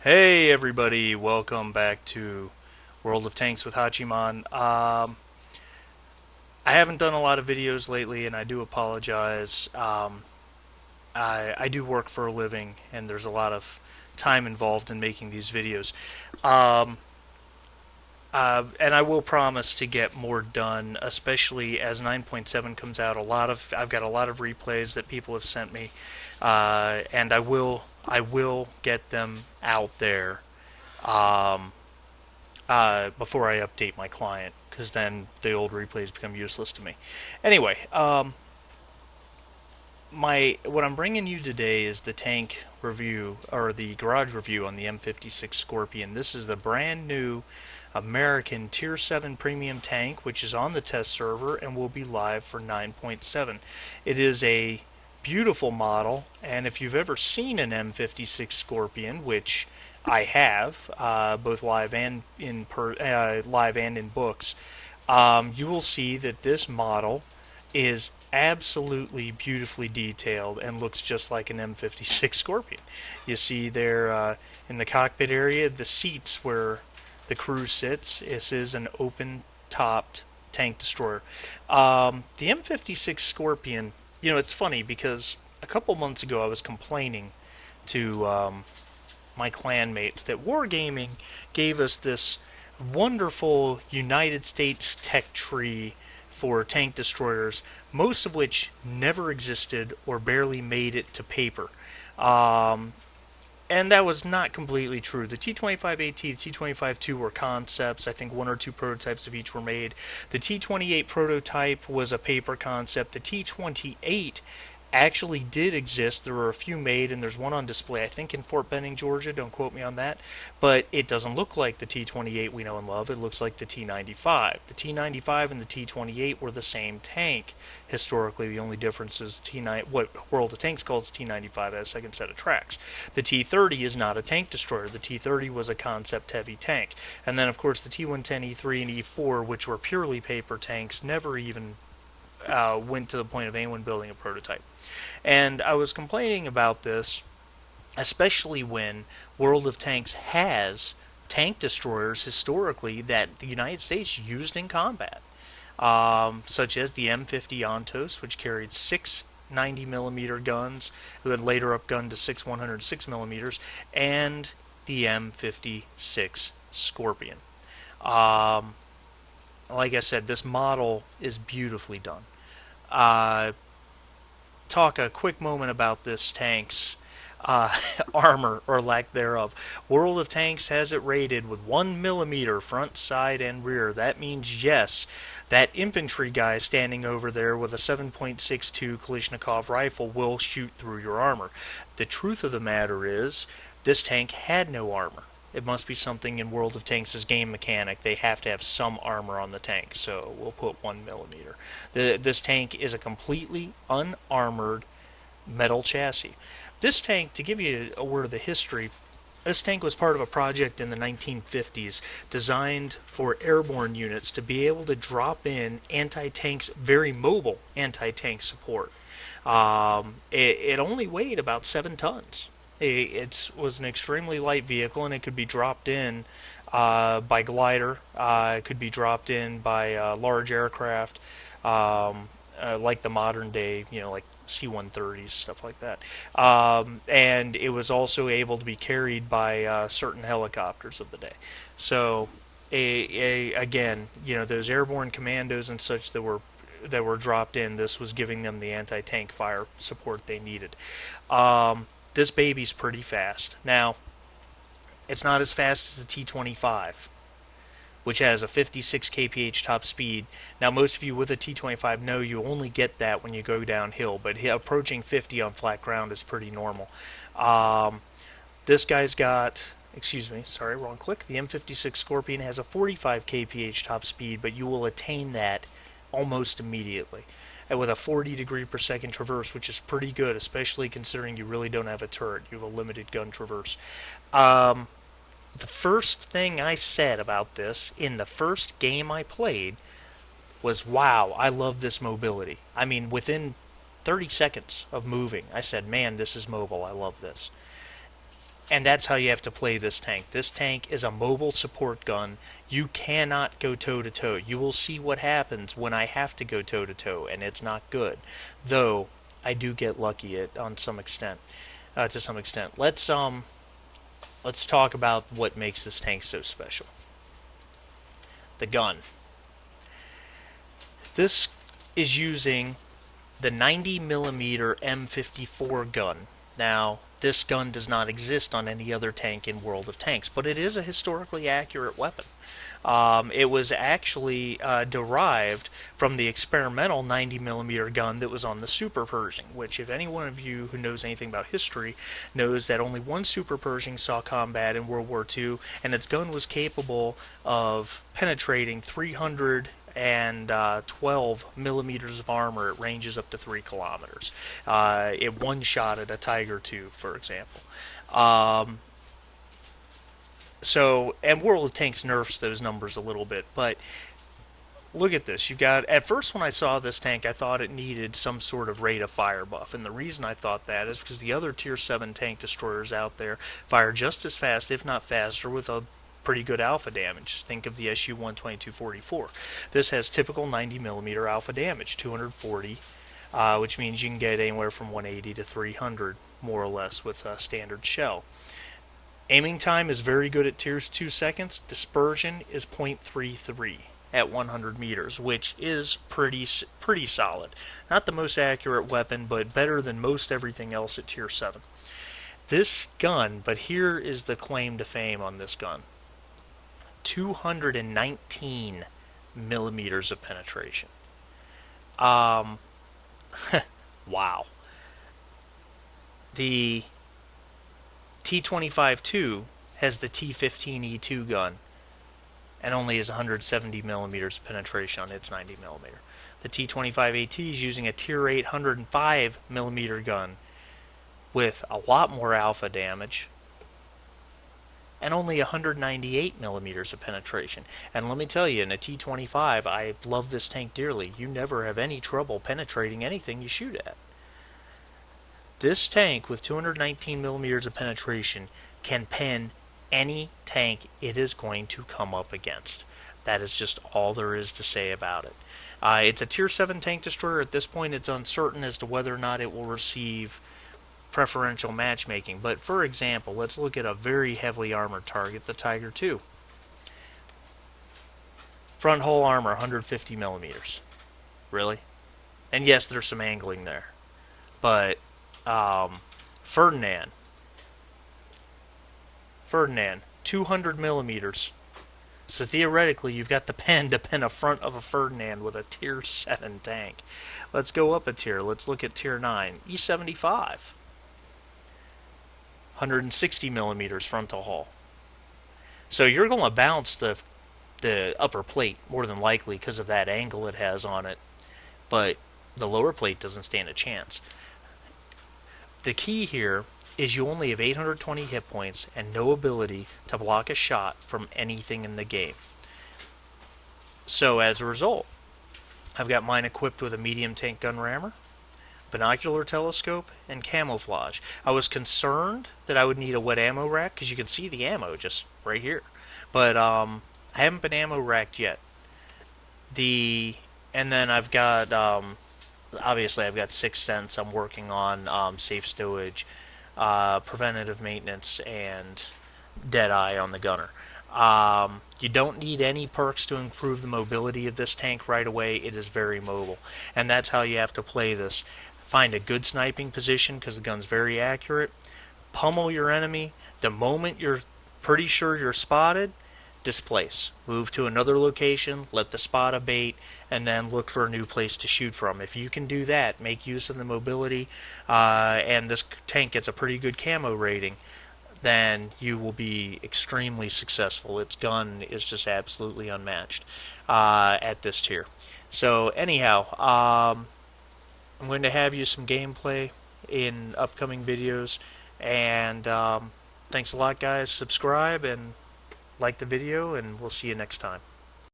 Hey everybody, welcome back to World of Tanks with Hachiman. I haven't done a lot of videos lately and I do apologize. I do work for a living and there's a lot of time involved in making these videos. Um, and I will promise to get more done, especially as 9.7 comes out. I've got a lot of replays that people have sent me, and I will get them out there before I update my client, because then the old replays become useless to me. Anyway, what I'm bringing you today is the tank review, or the garage review on the M56 Scorpion. This is the brand new American Tier 7 premium tank, which is on the test server and will be live for 9.7. It is a beautiful model, and if you've ever seen an M56 Scorpion, which I have, both live and in books, you will see that this model is absolutely beautifully detailed and looks just like an M56 Scorpion. You see there in the cockpit area, the seats where the crew sits. This is an open-topped tank destroyer. The M56 Scorpion, it's funny because a couple months ago I was complaining to my clanmates that Wargaming gave us this wonderful United States tech tree for tank destroyers, most of which never existed or barely made it to paper. And that was not completely true. The T-25AT, the T-25-2 were concepts. I think one or two prototypes of each were made. The T-28 prototype was a paper concept. The T-28 actually did exist. There were a few made, and there's one on display, I think, in Fort Benning, Georgia. Don't quote me on that. But it doesn't look like the T-28 we know and love. It looks like the T-95. The T-95 and the T-28 were the same tank. Historically, the only difference is what World of Tanks calls T-95 as a second set of tracks. The T-30 is not a tank destroyer. The T-30 was a concept-heavy tank. And then, of course, the T-110, E3, and E4, which were purely paper tanks, never even went to the point of anyone building a prototype. And I was complaining about this, especially when World of Tanks has tank destroyers historically that the United States used in combat, such as the M50 Ontos, which carried 6 90mm guns, who had later upgunned to 6 106mm, and the M56 Scorpion. Like I said, this model is beautifully done. Talk a quick moment about this tank's armor, or lack thereof. World of Tanks has it rated with 1mm front, side, and rear. That means, yes, that infantry guy standing over there with a 7.62 Kalashnikov rifle will shoot through your armor. The truth of the matter is, this tank had no armor. It must be something in World of Tanks' game mechanic. They have to have some armor on the tank, so we'll put 1mm. This tank is a completely unarmored metal chassis. This tank, to give you a word of the history, this tank was part of a project in the 1950s designed for airborne units to be able to drop in anti-tanks, very mobile anti-tank support. It only weighed about 7 tons. It was an extremely light vehicle, and it could be dropped in by glider. It could be dropped in by large aircraft, like the modern day, like C-130s, stuff like that. And it was also able to be carried by certain helicopters of the day. So, again, those airborne commandos and such that were dropped in, this was giving them the anti-tank fire support they needed. This baby's pretty fast. Now, it's not as fast as the T-25, which has a 56 kph top speed. Now, most of you with a T-25 know you only get that when you go downhill, but approaching 50 on flat ground is pretty normal. This guy's got, wrong click. The M56 Scorpion has a 45 kph top speed, but you will attain that almost immediately, and with a 40 degree per second traverse, which is pretty good, especially considering you really don't have a turret. You have a limited gun traverse. The first thing I said about this in the first game I played was, wow, I love this mobility. I mean, within 30 seconds of moving, I said, man, this is mobile. I love this. And that's how you have to play this tank. This tank is a mobile support gun. You cannot go toe-to-toe. You will see what happens when I have to go toe-to-toe, and it's not good. Though, I do get lucky on some extent. To some extent. Let's talk about what makes this tank so special. The gun. This is using the 90mm M54 gun. Now, this gun does not exist on any other tank in World of Tanks, but it is a historically accurate weapon. It was actually derived from the experimental 90mm gun that was on the Super Pershing, which if any one of you who knows anything about history knows that only one Super Pershing saw combat in World War II, and its gun was capable of penetrating 312 millimeters of armor at ranges up to 3 kilometers. It one-shotted a Tiger II, for example. And World of Tanks nerfs those numbers a little bit, but look at this. You've got, at first when I saw this tank, I thought it needed some sort of rate of fire buff, and the reason I thought that is because the other Tier 7 tank destroyers out there fire just as fast, if not faster, with a pretty good alpha damage. Think of the SU-122-44. This has typical 90mm alpha damage, 240, which means you can get anywhere from 180 to 300, more or less, with a standard shell. Aiming time is very good at tiers 2 seconds. Dispersion is 0.33 at 100 meters, which is pretty solid. Not the most accurate weapon, but better than most everything else at tier 7. This gun, but here is the claim to fame on this gun. 219 millimeters of penetration. Wow. The T-25-2 has the T-15E2 gun and only has 170 millimeters of penetration on its 90mm. The T-25AT is using a Tier 8 105 millimeter gun with a lot more alpha damage and only 198 millimeters of penetration. And let me tell you, in a T-25, I love this tank dearly. You never have any trouble penetrating anything you shoot at. This tank with 219 millimeters of penetration can pen any tank it is going to come up against. That is just all there is to say about it. It's a Tier 7 tank destroyer. At this point, it's uncertain as to whether or not it will receive preferential matchmaking. But for example, let's look at a very heavily armored target, the Tiger II. Front hull armor, 150 millimeters. Really? And yes, there's some angling there. But Ferdinand, 200 millimeters. So theoretically, you've got the pen to pen a front of a Ferdinand with a Tier 7 tank. Let's go up a tier. Let's look at Tier 9. E75. 160 millimeters frontal hull. So you're going to bounce the upper plate, more than likely, because of that angle it has on it. But the lower plate doesn't stand a chance. The key here is you only have 820 hit points and no ability to block a shot from anything in the game. So as a result, I've got mine equipped with a medium tank gun rammer, binocular telescope, and camouflage. I was concerned that I would need a wet ammo rack, because you can see the ammo just right here. But I haven't been ammo racked yet. And then I've got, obviously I've got 6th Sense. I'm working on safe stowage, preventative maintenance, and Deadeye on the gunner. You don't need any perks to improve the mobility of this tank right away. It is very mobile. And that's how you have to play this. Find a good sniping position, because the gun's very accurate. Pummel your enemy. The moment you're pretty sure you're spotted, displace. Move to another location, let the spot abate, and then look for a new place to shoot from. If you can do that, make use of the mobility, and this tank gets a pretty good camo rating, then you will be extremely successful. Its gun is just absolutely unmatched at this tier. So anyhow, I'm going to have you some gameplay in upcoming videos, and thanks a lot, guys. Subscribe and like the video, and we'll see you next time.